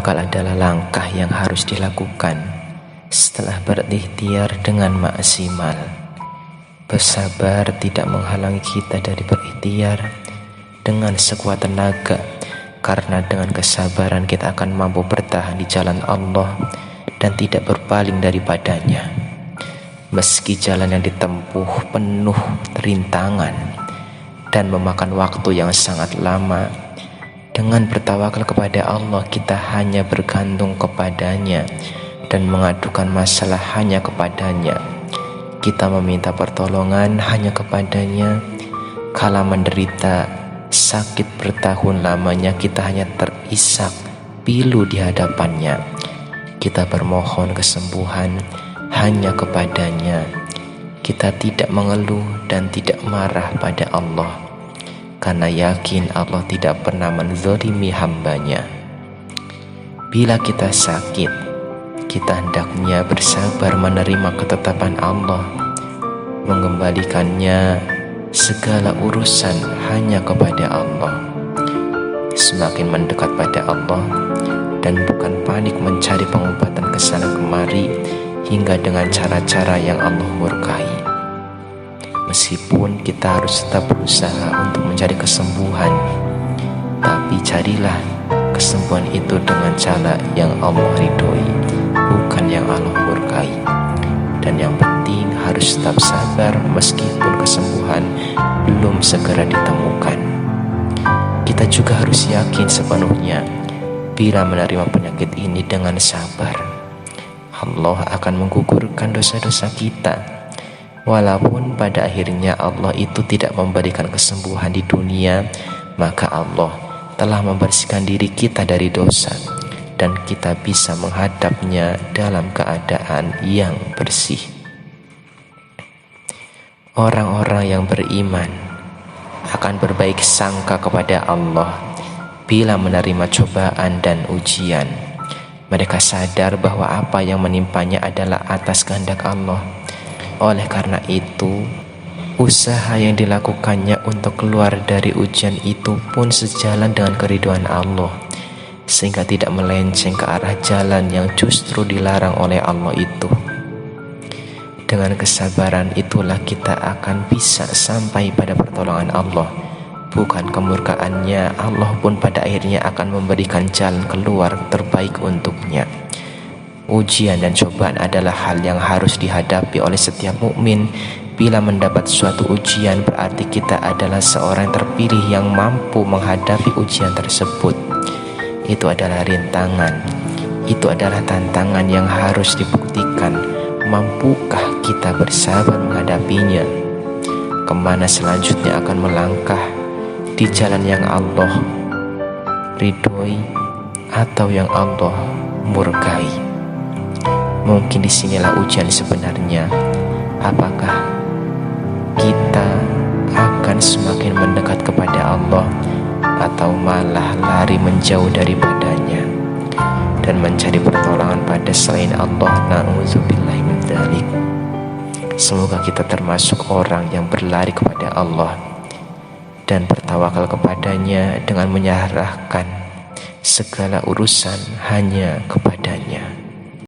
Bertawakal adalah langkah yang harus dilakukan setelah berikhtiar dengan maksimal. Bersabar tidak menghalangi kita dari berikhtiar dengan sekuat tenaga, karena dengan kesabaran kita akan mampu bertahan di jalan Allah dan tidak berpaling daripadanya. Meski jalan yang ditempuh penuh rintangan dan memakan waktu yang sangat lama, dengan bertawakal kepada Allah kita hanya bergantung kepadanya dan mengadukan masalah hanya kepadanya. Kita meminta pertolongan hanya kepadanya. Kala menderita sakit bertahun lamanya, kita hanya terisak pilu di hadapannya. Kita bermohon kesembuhan hanya kepadanya. Kita tidak mengeluh dan tidak marah pada Allah, karena yakin Allah tidak pernah menzalimi hambanya. Bila kita sakit, kita hendaknya bersabar menerima ketetapan Allah, mengembalikannya segala urusan hanya kepada Allah. Semakin mendekat pada Allah dan bukan panik mencari pengobatan kesana kemari hingga dengan cara-cara yang Allah murkai. Meskipun kita harus tetap berusaha untuk mencari kesembuhan, tapi carilah kesembuhan itu dengan cara yang Allah ridhoi, bukan yang Allah murkai. Dan yang penting harus tetap sabar meskipun kesembuhan belum segera ditemukan. Kita juga harus yakin sepenuhnya bila menerima penyakit ini dengan sabar, Allah akan menggugurkan dosa-dosa kita. Walaupun pada akhirnya Allah itu tidak memberikan kesembuhan di dunia, maka Allah telah membersihkan diri kita dari dosa dan kita bisa menghadapnya dalam keadaan yang bersih. Orang-orang yang beriman akan berbaik sangka kepada Allah bila menerima cobaan dan ujian. Mereka sadar bahwa apa yang menimpanya adalah atas kehendak Allah. Oleh karena itu, usaha yang dilakukannya untuk keluar dari ujian itu pun sejalan dengan keridhaan Allah, sehingga tidak melenceng ke arah jalan yang justru dilarang oleh Allah itu. Dengan kesabaran itulah kita akan bisa sampai pada pertolongan Allah. Bukan kemurkaannya, Allah pun pada akhirnya akan memberikan jalan keluar terbaik untuknya. Ujian dan cobaan adalah hal yang harus dihadapi oleh setiap mukmin. Bila mendapat suatu ujian, berarti kita adalah seorang terpilih yang mampu menghadapi ujian tersebut. Itu adalah rintangan, itu adalah tantangan yang harus dibuktikan. Mampukah kita bersabar menghadapinya? Kemana selanjutnya akan melangkah? Di jalan yang Allah ridhoi atau yang Allah murkai? Mungkin disinilah ujian sebenarnya. Apakah kita akan semakin mendekat kepada Allah atau malah lari menjauh daripadanya dan mencari pertolongan pada selain Allah? Na'udzubillahi min dzalik. Semoga kita termasuk orang yang berlari kepada Allah dan bertawakal kepadanya dengan menyerahkan segala urusan hanya kepada